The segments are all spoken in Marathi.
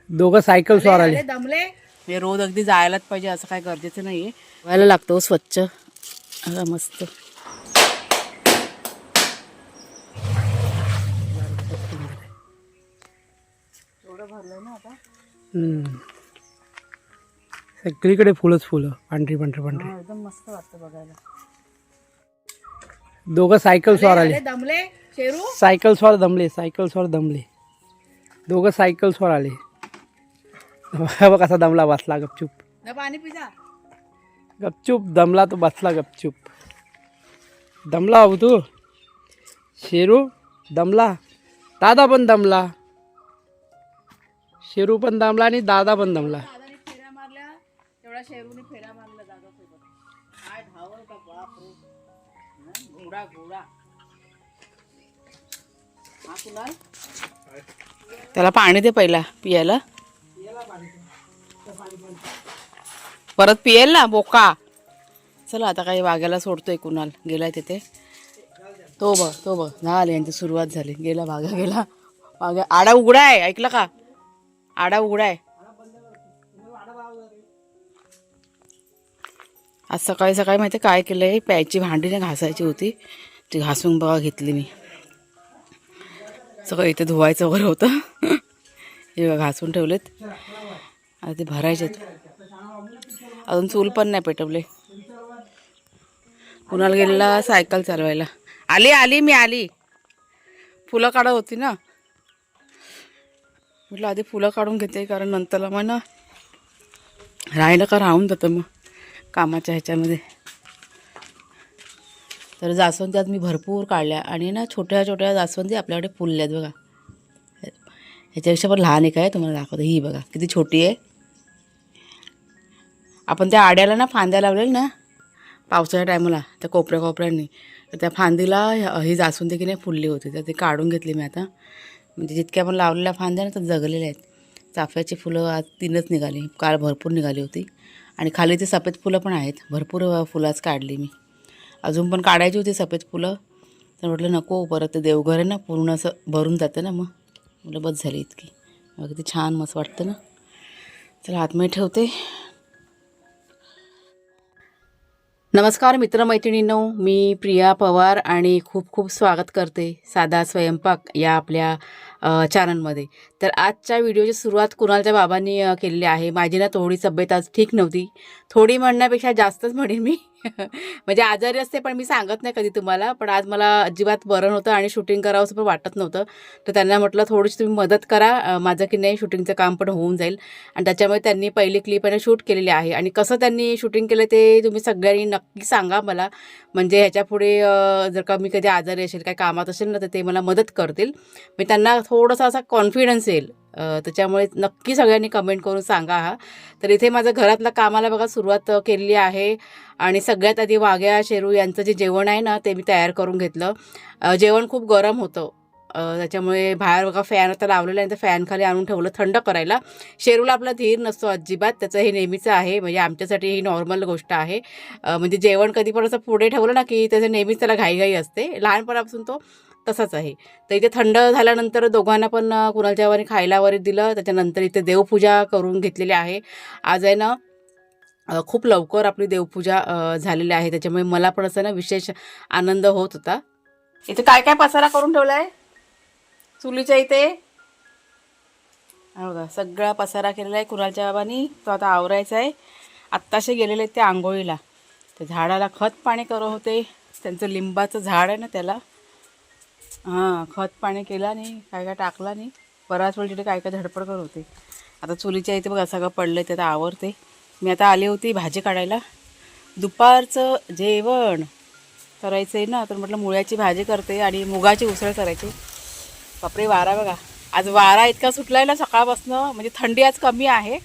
दोघं सायकल स्वार आले. दमले. हे रोज अगदी जायलाच पाहिजे असं काय गरजेचं नाहीये. व्हायला लागतो स्वच्छ मस्त. सगळीकडे फुलंच फुलं, पांढरी पांढरी पांढरी. एकदम मस्त वाटतं बघायला. दोघं सायकल स्वार आले. दमले. शेरू सायकल स्वार दमले, सायकल स्वार दमले. दोघं सायकल स्वार आले. बघ कसा दमला, बसला गपचूप. पाणी पिजा. गपचूप दमला तो, बसला गपचूप. दमला बाबू तू. शेरू दमला, दादा पण दमला. शेरू पण दमला आणि दादा पण दमला. फेऱ्या मारल्या तेवढा शेरूने फेऱ्या मारल्या दादासोबत. काय धावल का बापरे. घोडा घोडा. हा कुणाल त्याला पाणी दे पहिला पियाला. परत पियेल ना बोका. चला आता काही वाघ्याला सोडतोय. कुणाल गेलाय तिथे. तो बघ झाली यांची सुरुवात झाली. गेला वाघा गेला. वाघा आडा उघडा आहे, ऐकलं का. आडा उघडा आहे. आज सकाळी सकाळी माहिती काय केलंय, प्यायची भांडी ना घासायची होती, ती घासून बघा घेतली मी. सगळं इथे धुवायचं वगैरे होतं. हे बघा घासून ठेवलेत. आता ते भरायचेत. अजून चूल पण नाही पेटवले. कुणाला गेलेला सायकल चालवायला. आली मी आली. फुलं काढत होती ना, म्हटलं आधी फुलं काढून घेते, कारण नंतरला मग ना राहिलं का राहून जातं मग कामाच्या ह्याच्यामध्ये. तर जास्वंदी आज मी भरपूर काढल्या. आणि ना छोट्या छोट्या जास्वंदी आपल्याकडे फुलल्यात बघा. ह्याच्यापेक्षा पण लहान एक आहे, तुम्हाला दाखवते. ही बघा किती छोटी आहे. आपण त्या आड्याला ना फांद्या लावलेल्या ना पावसाच्या टायमाला, त्या कोपऱ्यांनी, तर त्या फांदीला ही जास्वंदी की नाही फुलली होती. तर ते काढून घेतली मी आता. म्हणजे जितक्या आपण लावलेल्या फांद्या ना तर जगलेल्या आहेत. चाफ्याची फुलं आज 3च निघाली. काल भरपूर निघाली होती. आणि खाली ते सफेद फुलं पण आहेत. भरपूर फुलंच काढली मी. अजून पण काढायची होती सफेद फुलं, तर म्हटलं नको, परत ते देवघर आहे ना पूर्ण असं भरून जातं ना, मग म्हटलं बस झाली इतकी. अगदी छान मस्त वाटतं ना. चला आतमध्ये ठेवते. नमस्कार मित्रमैत्रिणींनो, मी प्रिया पवार आणि खूप खूप स्वागत करते साधा स्वयंपाक या आपल्या चॅनलमध्ये. तर आजच्या व्हिडिओची सुरुवात कुणालच्या बाबांनी केलेली आहे. माझी ना थोडी तब्येत आज ठीक नव्हती. थोडी म्हणण्यापेक्षा जास्तच म्हणेन मी. म्हणजे आजारी असते पण मी सांगत नाही कधी तुम्हाला. पण आज मला अजिबात बरं नव्हतं आणि शूटिंग करावं असं पण वाटत नव्हतं. तर त्यांना म्हटलं थोडीशी तुम्ही मदत करा, माझं की नाही शूटिंगचं काम पण होऊन जाईल. आणि त्याच्यामुळे त्यांनी पहिली क्लिप आणि शूट केलेली आहे. आणि कसं त्यांनी शूटिंग केलं ते तुम्ही सगळ्यांनी नक्की सांगा मला. म्हणजे ह्याच्यापुढे जर का मी कधी आजारी असेल, काही कामात असेल ना, तर ते मला मदत करतील. मी त्यांना थोडासा असा कॉन्फिडन्स येईल. त्याच्यामुळे नक्की सगळ्यांनी कमेंट करून सांगा. हा तर इथे माझं घरातलं कामाला बघा सुरुवात केलेली आहे. आणि सगळ्यात आधी वाघ्या शेरू यांचं जे जेवण आहे ना ते मी तयार करून घेतलं. जेवण खूप गरम होतं, त्याच्यामुळे बाहेर बघा फॅन आता लावलेला आहे, तर फॅन खाली आणून ठेवलं थंड करायला. शेरूला आपला धीर नसतो अजिबात, त्याचं हे नेहमीचं आहे. म्हणजे आमच्यासाठी ही नॉर्मल गोष्ट आहे. म्हणजे जेवण कधी पण असं पुढे ठेवलं ना की त्याचं नेहमीच त्याला घाईघाई असते. लहानपणापासून तो तसाच आहे. तर इथे थंड झाल्यानंतर दोघांना पण कुणालच्या वारी खायला वगैरे दिलं. त्याच्यानंतर इथे देवपूजा करून घेतलेली आहे. आज आहे ना खूप लवकर आपली देवपूजा झालेली आहे. त्याच्यामुळे मला पण असं ना विशेष आनंद होत होता. इथे काय काय पसारा करून ठेवला आहे चुलीच्या इथे. बघा सगळा पसारा केलेला आहे कुणालच्या बाबांनी. तो आता आवरायचा आहे. आत्ताशे गेलेले आहेत ते आंघोळीला. ते झाडाला खत पाणी करत होते. त्यांचं लिंबाचं झाड आहे ना त्याला खत पाणी केला नाही, काय काय टाकला नाही. बराच वेळ तिथे काय काय धडपड करत होते. आता चुलीच्या इथे बघा सगळं पडलं आहे, ते आता आवरते. मी आता आली होती भाजी काढायला. दुपारचं जेवण करायचं आहे ना, तर म्हटलं मुळ्याची भाजी करते आणि मुगाची उसळ करायची. बापरे वारा बघा, आज वारा इतका सुटला आहे ना सकाळपासून. म्हणजे थंडी आज कमी आहे.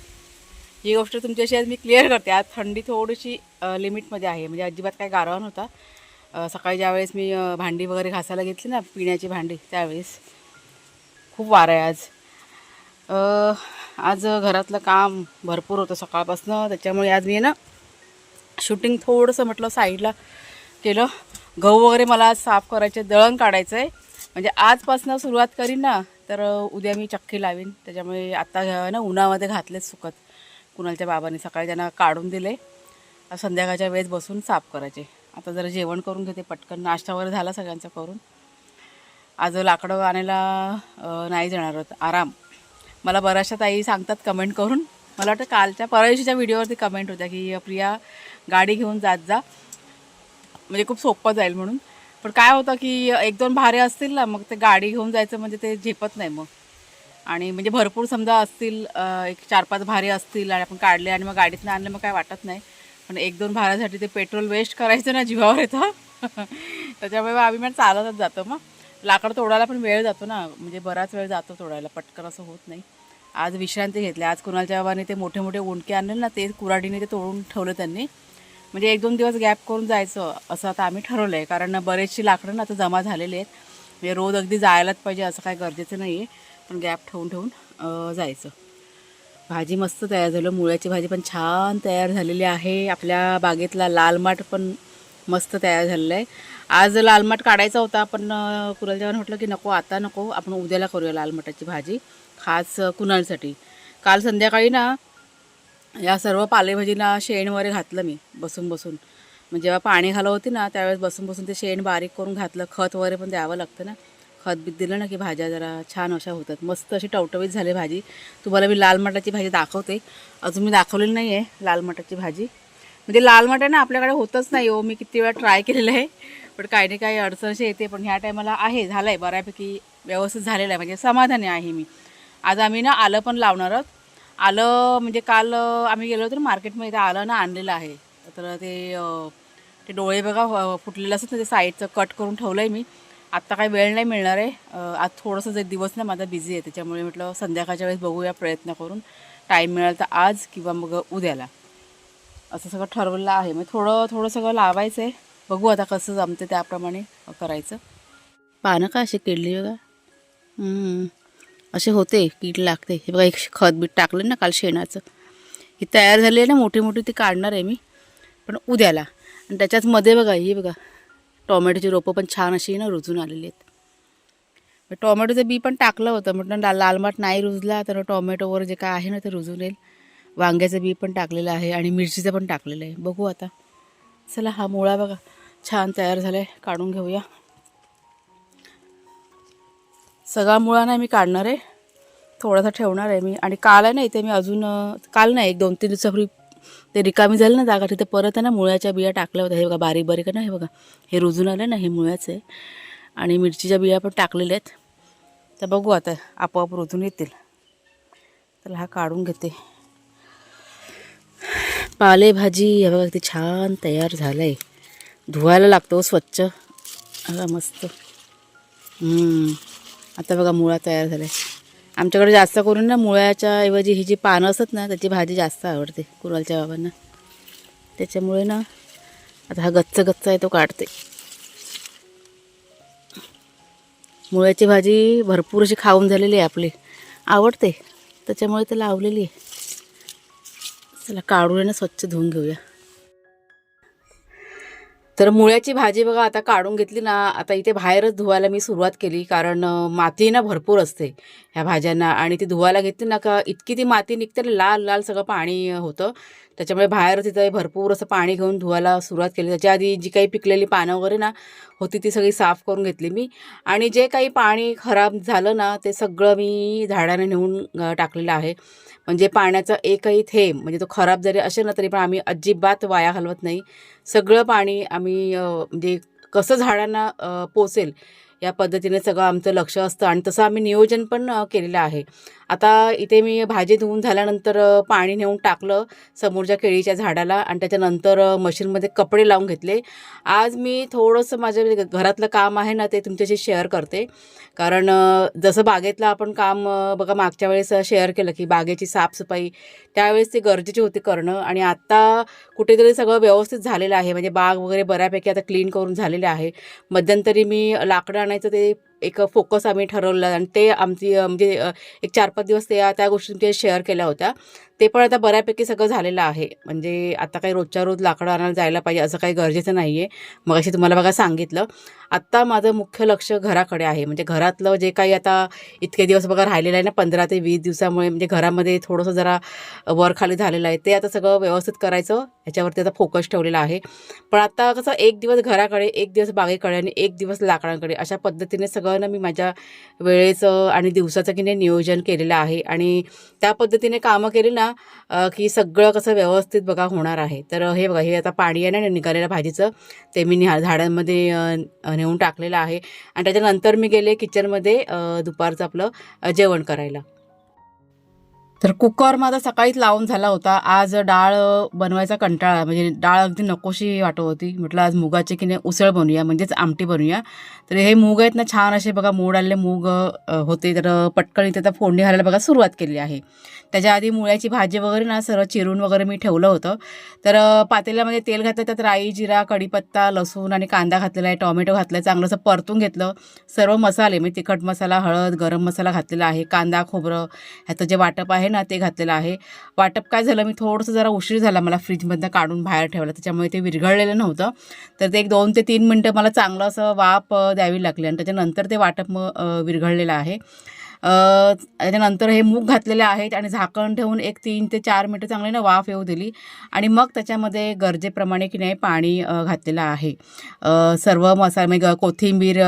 ही गोष्ट तुमच्याशी आज मी क्लिअर करते. आज थंडी थोडीशी लिमिटमध्ये आहे. म्हणजे अजिबात काय गारवा नव्हता. सकाळी ज्यावेळेस मी भांडी वगैरे घासायला घेतली ना, पिण्याची भांडी, त्यावेळेस खूप वारा आहे आज. आज घरातलं काम भरपूर होतं सकाळपासून. त्याच्यामुळे आज मी ना शूटिंग थोडंसं म्हटलं साईडला केलं. गहू वगैरे मला आज साफ करायचे, दळण काढायचं आहे. म्हणजे आजपासून सुरुवात करीन ना तर उद्या मी चक्की लावीन. त्याच्यामुळे आता ना उन्हामध्ये घातलेच सुकत. कुणालच्या बाबांनी सकाळी त्यांना काढून दिले, संध्याकाळच्या वेळेस बसून साफ करायचे. आता जरा जेवण करून घेते पटकन. नाश्ता वगैरे झाला सगळ्यांचा करून. आज लाकडं आणायला नाही जाणार आहोत, आराम. मला बऱ्याचशा ताई सांगतात कमेंट करून, मला वाटतं कालच्या परवाच्या व्हिडिओवरती कमेंट होत्या की प्रिया गाडी घेऊन जात जा, म्हणजे खूप सोपं जाईल म्हणून. पण काय होतं की 1-2 भारे असतील ना, मग ते गाडी घेऊन जायचं म्हणजे ते झेपत नाही मग. आणि म्हणजे भरपूर समजा असतील, एक 4-5 भारे असतील आणि आपण काढले आणि मग गाडीतनं आणलं, मग काय वाटत नाही. पण 1-2 भाऱ्यासाठी ते पेट्रोल वेस्ट करायचं ना, जीवावर येतं. त्याच्यामुळे आम्ही मग चालतच जातो. मग लाकड तोडायला पण वेळ जातो ना, म्हणजे बराच वेळ जातो तोडायला, पटकन असं होत नाही. आज विश्रांती घेतली. आज कुणालच्या बाबाने ते मोठे मोठे ओंडके आणले ना, ते कुऱ्हाडीने ते तोडून ठेवलं त्यांनी. म्हणजे 1-2 दिवस गॅप करून जायचं असं आता आम्ही ठरवलं आहे. कारण बरेचशी लाकडं ना आता जमा झालेली आहेत. म्हणजे रोज अगदी जायलाच पाहिजे असं काय गरजेचं नाही आहे, पण गॅप ठेवून ठेवून जायचं. भाजी मस्त तयार झालं. मुळ्याची भाजी पण छान तयार झालेली आहे. आपल्या बागेतला लाल माठ पण मस्त तयार झालेलं आहे. आज लाल माठ काढायचा होता, पण कुणालच्या म्हटलं की नको, आता नको, आपण उद्याला करूया लाल माठाची भाजी, खास कुणालसाठी. काल संध्याकाळी ना या सर्व पालेभाजीला शेण वगैरे घातलं मी बसून बसून. म्हणजे जेव्हा पाणी घालत होती ना, त्यावेळेस बसून बसून ते शेण बारीक करून घातलं. खत वगैरे पण द्यावं लागतं ना, खत बीत दिलं ना की भाज्या जरा छान अशा होतात. मस्त अशी टवटवीत झाली भाजी. तुम्हाला मी लाल मटाची भाजी दाखवते. अजून मी दाखवलेली नाही आहे लाल मटाची भाजी. म्हणजे लाल मटा ना आपल्याकडे होतच नाही हो. मी किती वेळा ट्राय केलेलं आहे, पण काही नाही काही अडचणशी येते. पण ह्या टायमाला आहे, झालं आहे बऱ्यापैकी व्यवस्थित झालेलं आहे, म्हणजे समाधानी आहे मी. आज आम्ही ना आलं पण लावणार आहोत. आलं म्हणजे काल आम्ही गेलो होतो ना मार्केटमध्ये, आलं ना आणलेलं आहे. तर ते डोळे बघा फुटलेलं असतं ना, ते साईडचं कट करून ठेवलं आहे मी. आत्ता काही वेळ नाही मिळणार आहे. आज थोडंसं जे दिवस ना माझा बिझी आहे, त्याच्यामुळे म्हटलं संध्याकाळच्या वेळेस बघूया, प्रयत्न करून टाईम मिळाला तर आज किंवा मग उद्याला, असं सगळं ठरवलं आहे. मग थोडं सगळं लावायचं आहे. बघू आता कसं जमते त्याप्रमाणे करायचं. पानं का अशी किडली बघा, असे होते, कीड लागते. हे बघा, एक खत बीट टाकलं ना काल शेणाचं, ही तयार झाली आहे ना मोठी मोठी, ती काढणार आहे मी पण उद्याला. आणि त्याच्याच मध्ये बघा, ही बघा टोमॅटोची रोपं पण छान अशी ना रुजून आलेली आहेत. टोमॅटोचं बी पण टाकलं होतं, म्हटलं लाल माठ नाही रुजला तर टोमॅटोवर जे काय आहे ना ते रुजून येईल. वांग्याचं बी पण टाकलेलं आहे आणि मिरचीचं पण टाकलेलं आहे. बघू आता. चला, हा मुळा बघा छान तयार झाला आहे, काढून घेऊया. सगळा मुळा नाही मी काढणार आहे, थोडासा ठेवणार आहे मी. आणि काल आहे ना इथे मी अजून, काल नाही, 1-2-3 दिवसापूर्वी ते रिकामी झाली ना जागा, तिथे परत आहे ना मुळ्याच्या बिया टाकल्या होत्या. हे बघा बारीक बारीक आहे ना, हे बघा हे रुजून आलं ना, हे मुळ्याचं आहे. आणि मिरचीच्या बिया पण टाकलेल्या आहेत. तर बघू आता, आपोआप रुजून येतील. तर हा काढून घेते. पालेभाजी हे बघा किती छान तयार झालं आहे. धुवायला लागतो स्वच्छ, बघा मस्त. आता बघा मुळा तयार झाला आहे. आमच्याकडे जास्त करून ना मुळ्याच्या ऐवजी ही जी पानं असतात ना त्याची भाजी जास्त आवडते कुणालच्या बाबांना. त्याच्यामुळे ना आता हा गच्च आहे तो काढते. मुळ्याची भाजी भरपूर अशी खाऊन झालेली आहे, आपली आवडते, त्याच्यामुळे तर लावलेली आहे. चला काढून ना स्वच्छ धुवून घेऊया. तर मुळ्याची भाजी बघा आता काढून घेतली ना, आता इथे बाहेरच धुवायला मी सुरुवात केली, कारण माती ना भरपूर असते ह्या भाज्यांना. आणि ती धुवायला घेतली ना का इतकी ती माती निघते, लाल लाल सगळं पाणी होतं. त्याच्यामुळे बाहेर तिथे भरपूर असं पाणी घेऊन धुवायला सुरुवात केली. त्याच्या आधी जी काही पिकलेली पानं वगैरे ना होती ती सगळी साफ करून घेतली मी. आणि जे काही पाणी खराब झालं ना ते सगळं मी झाडाने नेऊन टाकलेलं आहे. म्हणजे पाण्याचा एकही थेंब, म्हणजे तो खराब जरी असेल ना तरी पण आम्ही अजिबात वाया घालवत नाही. सगळं पाणी आम्ही म्हणजे कसं झाडांना पोचेल या पद्धतीने सगळं आमचं लक्ष असतं. आणि तसं आम्ही नियोजन पण केलेलं आहे. आता इथे मी भाजी धुवून झाल्यानंतर पाणी नेऊन टाकलं समोरच्या केळीच्या झाडाला, आणि त्याच्यानंतर मशीनमध्ये कपडे लावून घेतले. आज मी थोडंसं माझं घरातलं काम आहे ना ते तुमच्याशी शेअर करते. कारण जसं बागेतलं आपण काम बघा मागच्या वेळेस शेअर केलं की बागेची साफसफाई त्यावेळेस ती गरजेची होती करणं. आणि आत्ता कुठेतरी सगळं व्यवस्थित झालेलं आहे, म्हणजे बाग वगैरे बऱ्यापैकी आता क्लीन करून झालेले आहे. मध्यंतरी मी लाकडं आणायचं ते एक फोकस आम्ही ठरवलं आणि ते आमची म्हणजे एक 4-5 दिवस त्या गोष्टी ते शेअर केल्या होत्या. ते पण आता बऱ्यापैकी सगळं झालेलं आहे. म्हणजे आता काही रोजच्या रोज लाकडं आणायला जायला पाहिजे असं काही गरजेचं नाही आहे. मगाशी तुम्हाला बघा सांगितलं. आत्ता माझं मुख्य लक्ष घराकडे आहे. म्हणजे घरातलं जे काही आता इतके दिवस बघा राहिलेलं आहे ना 15 ते 20 दिवसामुळे म्हणजे घरामध्ये थोडंसं जरा वर खाली झालेलं आहे. ते आता सगळं व्यवस्थित करायचं ह्याच्यावरती आता फोकस ठेवलेला आहे. पण आता कसं एक दिवस घराकडे, एक दिवस बागेकडे आणि एक दिवस लाकडांकडे अशा पद्धतीने सगळं ना मी माझ्या वेळेचं आणि दिवसाचं की नाही नियोजन केलेलं आहे आणि त्या पद्धतीने कामं केली ना की सगळं कसं व्यवस्थित बघा होणार आहे. तर हे बघा हे आता पाणी आहे ना निघालेलं भाजीचं ते मी झाडांमध्ये नेऊन टाकलेलं आहे आणि त्याच्यानंतर मी गेले किचनमध्ये दुपारचं आपलं जेवण करायला. तर कुकर माझा सकाळीच लावून झाला होता. आज डाळ बनवायचा कंटाळा म्हणजे डाळ अगदी नकोशी वाटत होती. म्हटलं आज मुगाची की नाही उसळ बनवूया म्हणजेच आमटी बनवूया. तर हे मूग आहेत ना छान असे बघा मोड आलेले मूग होते तर पटकन इथे आता फोडणी घालायला बघा सुरुवात केली आहे. त्याच्या आधी मुळ्याची भाजी वगैरे ना सर्व चिरून वगैरे मी ठेवलं होतं. तर पातेल्यामध्ये तेल घातलं त्यात राई, जिरा, कढीपत्ता, लसूण आणि कांदा घातलेला आहे, टोमॅटो घातलं आहे, चांगलंसं परतून घेतलं. सर्व मसाले म्हणजे तिखट मसाला, हळद, गरम मसाला घातलेला आहे, कांदा, खोबरं ह्याचं जे वाटप आहे ना ते घातलेलं आहे. वाटप काय झालं मी थोडंसं जरा उशीर झाला मला फ्रीजमधनं काढून बाहेर ठेवलं त्याच्यामुळे ते विरघळलेलं नव्हतं. तर ते एक 2 ते 3 मिनटं मला चांगलं असं वाफ द्यावी लागली आणि त्याच्यानंतर ते वाटप मग विरघळलेलं आहे. त्याच्यानंतर हे मूग घातलेले आहेत आणि झाकण ठेवून एक 3 ते 4 मिनटं चांगली ना वाफ येऊ दिली आणि मग त्याच्यामध्ये गरजेप्रमाणे की नाही पाणी घातलेलं आहे. सर्व मसाले म्हणजे कोथिंबीर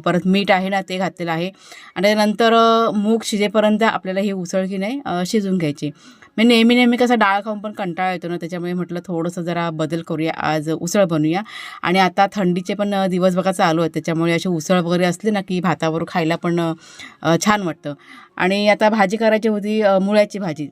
परत मीठ आहे ना ते घातलेलं आहे आणि त्यानंतर मूग शिजेपर्यंत आपल्याला ही उसळ की नाही शिजून घ्यायची. मी नेहमी कसं डाळ खाऊन पण कंटाळा येतो ना त्याच्यामुळे म्हटलं थोडंसं जरा बदल करूया आज उसळ बनवूया आणि आता थंडीचे पण दिवस बघा चालू आहेत त्याच्यामुळे अशी उसळ वगैरे असली ना की भातावर खायला पण छान वाटतं. आणि आता भाजी करायची होती मुळ्याची भाजी.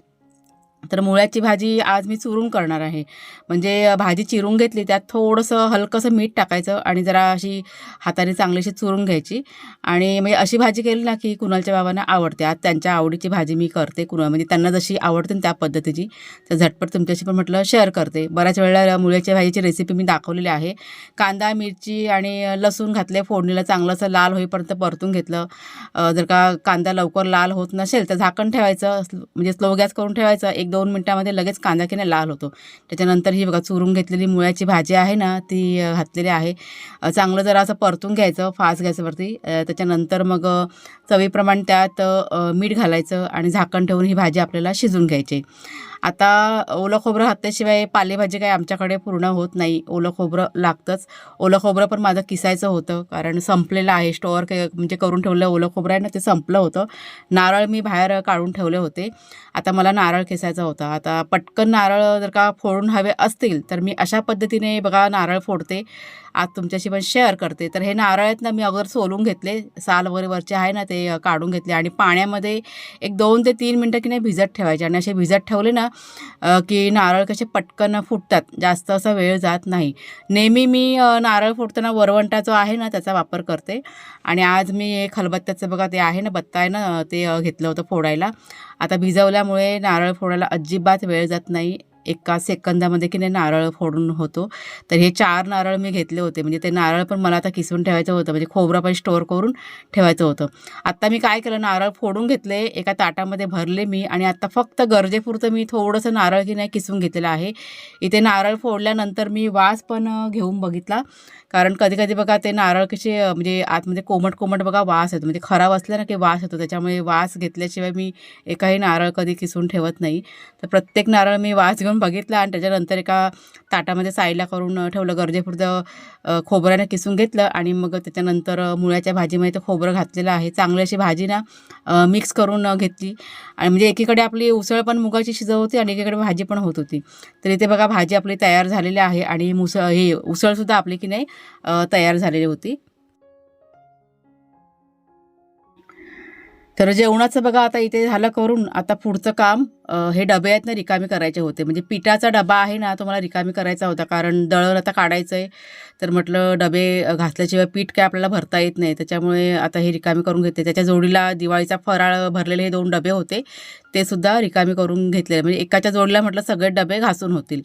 तर मुळ्याची भाजी आज मी चुरून करणार आहे. म्हणजे भाजी चिरून घेतली त्यात थोडंसं हलकंसं मीठ टाकायचं आणि जरा अशी हाताने चांगलीशी चुरून घ्यायची आणि म्हणजे अशी भाजी केली ना की कुणालच्या बाबांना आवडते. आज त्यांच्या आवडीची भाजी मी करते म्हणजे त्यांना जशी आवडते ना त्या पद्धतीची. तर झटपट तुमच्याशी पण म्हटलं शेअर करते. बऱ्याच वेळेला मुळ्याच्या भाजीची रेसिपी मी दाखवलेली आहे. कांदा, मिरची आणि लसूण घातले फोडणीला चांगलं असं लाल होईपर्यंत परतून घेतलं. जर का कांदा लवकर लाल होत नसेल तर झाकण ठेवायचं म्हणजे स्लो गॅस करून ठेवायचं. 1-2 मिनटामध्ये लगेच कांदा की नाही लाल होतो. त्याच्यानंतर ही बघा चुरून घेतलेली मुळ्याची भाजी आहे ना ती घातलेली आहे. चांगलं जरा असं परतून घ्यायचं फास्ट गॅसवरती. त्याच्यानंतर मग चवीप्रमाणे त्यात मीठ घालायचं आणि झाकण ठेवून ही भाजी आपल्याला शिजून घ्यायची. आता ओलं खोबरं घातल्याशिवाय पालेभाजी काही आमच्याकडे पूर्ण होत नाही. ओलं खोबरं लागतंच. ओलं खोबरं पण माझं किसायचं होतं कारण संपलेलं आहे. स्टोअर म्हणजे करून ठेवलं ओलं खोबरं आहे ना ते संपलं होतं. नारळ मी बाहेर काढून ठेवले होते. आता मला नारळ किसायचा होता. आता पटकन नारळ जर का फोडून हवे असतील तर मी अशा पद्धतीने बघा नारळ फोडते. आज तुमच्याशी पण शेअर करते. तर हे नारळ आहेत ना मी अगोदर सोलून घेतले. साल वगैरे वरचे आहे ना ते काढून घेतले आणि पाण्यामध्ये एक 2 ते 3 मिनटं की नाही भिजत ठेवायचे आणि असे भिजत ठेवले ना की नारळ कसे पटकन फुटतात. जास्त असा वेळ जात नाही. नेहमी मी नारळ फोडताना वरवंटा जो आहे ना त्याचा वापर करते आणि आज मी खलबत्त्याचं बघा ते आहे ना बत्ता आहे ना ते घेतलं होतं फोडायला. आता भिजवल्यामुळे नारळ फोडायला अजिबात वेळ जात नाही. एका सेकंदामध्ये की नाही नारळ फोडून होतो. तर हे 4 नारळ मी घेतले होते. म्हणजे ते नारळ पण मला आता किसून ठेवायचं होतं. म्हणजे खोबरं पण स्टोअर करून ठेवायचं होतं. आता मी काय केलं नारळ फोडून घेतले एका ताटामध्ये भरले मी आणि आता फक्त गरजेपुरतं मी थोडंसं नारळ की नाही किसून घेतलेलं आहे. इथे नारळ फोडल्यानंतर मी वास पण घेऊन बघितला. कारण कधी बघा ते नारळ कसे म्हणजे आतमध्ये कोमट बघा वास येतो. म्हणजे खराब असलं ना की वास येतो. त्याच्यामुळे वास घेतल्याशिवाय मी एकाही नारळ कधी किसून ठेवत नाही. तर प्रत्येक नारळ मी वास घेऊन बघितला आणि त्याच्यानंतर एका ताटामध्ये साईडला करून ठेवलं. गरजेपुरतं खोबऱ्याने किसून घेतलं आणि मग त्याच्यानंतर मुळ्याच्या भाजीमध्ये ते खोबरं घातलेलं आहे. चांगली अशी भाजी ना मिक्स करून घेतली आणि म्हणजे एकीकडे आपली उसळ पण मुगाची शिजत होती आणि एकीकडे भाजी पण होत होती. तर इथे बघा भाजी आपली तयार झालेली आहे आणि हे उसळसुद्धा आपली की नाही तयार झालेली होती. तर जेवणाचं बघा आता इथे झालं करून आता पुढचं काम हे डबे आहेत ना रिकामी करायचे होते. म्हणजे पिठाचा डबा आहे ना तो मला रिकामी करायचा होता, कारण दळण आता काढायचं आहे. तर म्हटलं डबे घासल्याशिवाय पीठ काय आपल्याला भरता येत नाही, त्याच्यामुळे आता हे रिकामी करून घेते. त्याच्या जोडीला दिवाळीचा फराळ भरलेले हे 2 डबे होते, ते सुद्धा रिकामी करून घेतलेले. म्हणजे एकाच्या जोडीला म्हटलं सगळे डबे घासून होतील.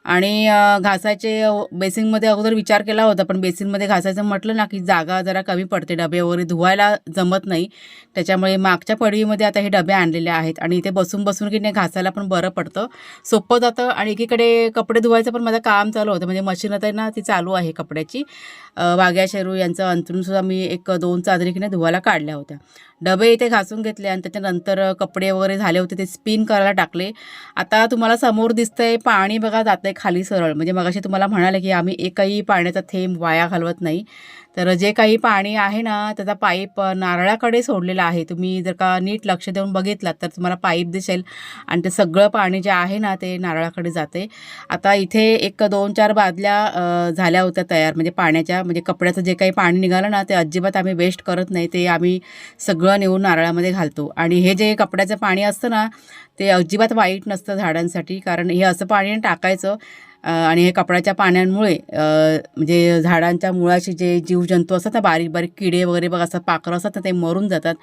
आणि घासायचे बेसिनमध्ये अगोदर विचार केला होता, पण बेसिनमध्ये घासायचं म्हटलं ना की जागा जरा कमी पडते, डबे वगैरे धुवायला जमत नाही. त्याच्यामुळे मागच्या पडवीमध्ये आता हे डबे आणलेले आहेत आणि इथे बसून बसून की नाही घासायला पण बरं पडतं, सोपं जातं. आणि एकीकडे कपडे धुवायचं पण माझं काम चालू होतं, म्हणजे मशीन आता ना ती चालू आहे कपड्याची. वाघ्या शेरू यांचं अंथरूणसुद्धा मी 1-2 चादरी की नाही धुवायला काढल्या होत्या. डबे इथे घासून घेतले आणि त्याच्यानंतर कपडे वगैरे झाले होते ते स्पिन करायला टाकले. आता तुम्हाला समोर दिसतंय पाणी बघा जातंय खाली सरळ. म्हणजे मगाशी तुम्हाला म्हणाले की आम्ही एकही पाण्याचा थेंब वाया घालवत नाही. तर जे काही पाणी आहे ना त्याचा पाईप नारळाकडे सोडलेला आहे. तुम्ही जर का नीट लक्ष देऊन बघितलात तर तुम्हाला पाईप दिसेल आणि ते सगळं पाणी जे आहे ना ते नारळाकडे जाते. आता इथे 1-2-4 बादल्या झाल्या होत्या तयार, म्हणजे पाण्याच्या, म्हणजे कपड्याचं जे काही पाणी निघालं ना ते अजिबात आम्ही वेस्ट करत नाही, ते आम्ही सगळं नेऊन नारळामध्ये घालतो. आणि हे जे कपड्याचं पाणी असतं ना ते अजिबात वाईट नसतं झाडांसाठी, कारण हे असं पाणी टाकायचं आणि हे कपड्याच्या पाण्यामुळे म्हणजे झाडांच्या मुळाशी जे जीवजंतू असतात ना, बारीक बारीक किडे वगैरे बघा असतात, पाखरं असतात ना, ते मरून जातात.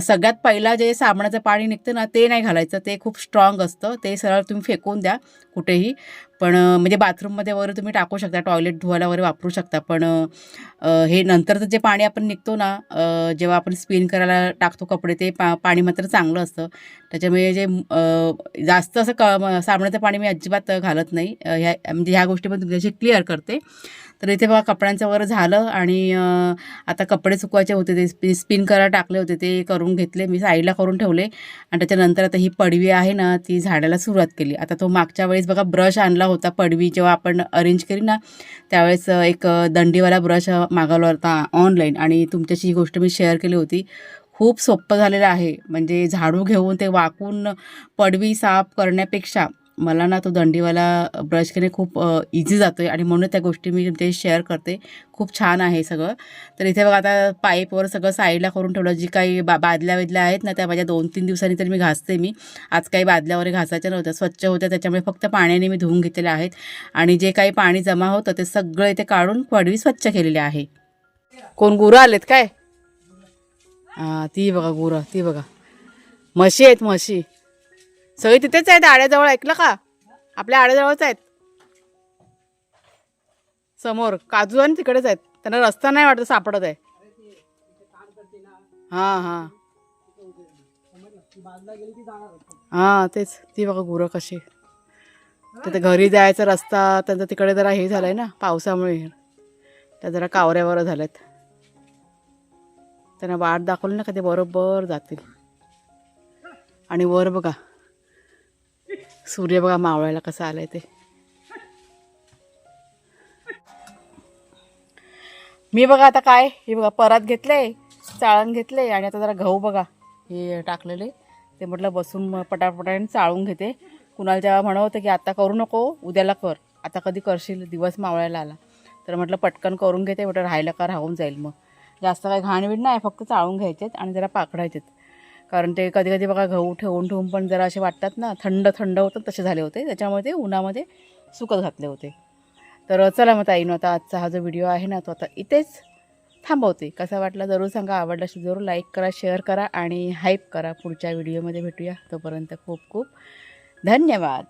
सगळ्यात पहिला जे साबणाचं पाणी निघतं ना ते नाही घालायचं, ते खूप स्ट्रॉंग असतं, ते सरळ तुम्ही फेकून द्या कुठेही. पण म्हणजे बाथरूममध्ये वगैरे तुम्ही टाकू शकता, टॉयलेट धुवायला वगैरे वापरू शकता. पण हे नंतरचं जे पाणी आपण निघतो ना जेव्हा आपण स्पिन करायला टाकतो कपडे, ते पाणी मात्र चांगलं असतं. त्याच्यामुळे जे जास्त असं साबणाचं पाणी मी अजिबात घालत नाही. म्हणजे ह्या गोष्टी पण तुमच्याशी क्लिअर करते. तर इथे बघा कपड्यांचं वगैरे झालं आणि आता कपडे सुकवायचे होते, ते स्पिन करायला टाकले होते, ते करून घेतले, मी साईडला करून ठेवले. आणि त्याच्यानंतर आता ही पडवी आहे ना ती झाडायला सुरुवात केली. आता तो मागच्या वेळेस बघा ब्रश आणला होता, पडवी जेव्हा आपण अरेंज केली ना त्यावेळेस एक दंडीवाला ब्रश मागवला होता ऑनलाईन, आणि तुमच्याशी ही गोष्ट मी शेअर केली होती. खूप सोपं झालेलं आहे, म्हणजे झाडू घेऊन ते वाकून पडवी साफ करण्यापेक्षा मला ना तो दंडीवाला ब्रश केले खूप इझी जातो आहे, आणि म्हणून त्या गोष्टी मी तुमच्याशी शेअर करते. खूप छान आहे सगळं. तर इथे बघा आता पाईपवर सगळं साईडला करून ठेवलं. जी काही बादल्या बिदल्या आहेत ना त्या माझ्या 2-3 दिवसांनी तरी मी घासते. मी आज काही बादल्या वगैरे घासायच्या नव्हत्या, स्वच्छ होत्या, त्याच्यामुळे फक्त पाण्याने मी धुवून घेतलेल्या आहेत. आणि जे काही पाणी जमा होतं ते सगळं इथे काढून पडवी स्वच्छ केलेली आहे. कोण गुरं आलेत काय? हां ती बघा गुरं, ती बघा म्हशी आहेत, म्हशी सगळी तिथेच आहेत आड्याजवळ. ऐकलं का? आपल्या आड्याजवळच आहेत, समोर काजू आणि तिकडेच आहेत. त्यांना रस्ता नाही वाटत सापडत आहे. हां हां हां तेच, ती बघा गुरं कशी. तर घरी जायचा रस्ता त्यांचा तिकडे जरा हे झालंय ना पावसामुळे, त्या जरा कावऱ्यावर झाल्यात. त्यांना वाट दाखवली ना का ते बरोबर जातील. आणि वर बघा सूर्य बघा मावळायला कसा आलाय ते. मी बघा आता काय हे बघा परात घेतले, चाळण घेतले, आणि आता जरा गहू बघा हे टाकलेले, ते म्हटलं बसून पटापटाने चाळून घेते. कुणाला जेव्हा म्हणत होतं की आता करू नको उद्याला कर, आता कधी करशील, दिवस मावळायला आला, तर म्हटलं पटकन करून घेते. म्हटलं राहायला का राहून जाईल, मग जास्त काही घाणवीण नाही, फक्त चाळून घ्यायचेत आणि जरा पाकडायचेत. कारण ते कधी कधी बघा गहू ठेवून ठेवून पण जरा असे वाटतात ना, थंड थंड होतं तसे झाले होते, त्याच्यामुळे ते उन्हामध्ये सुकत घातले होते. तर चला मग ताईनं आता आजचा हा जो व्हिडिओ आहे ना तो आता इथेच थांबवते. कसा वाटला जरूर सांगा, आवडला असेल जरूर लाईक करा, शेअर करा आणि हाईप करा. पुढच्या व्हिडिओमध्ये भेटूया, तोपर्यंत खूप खूप धन्यवाद.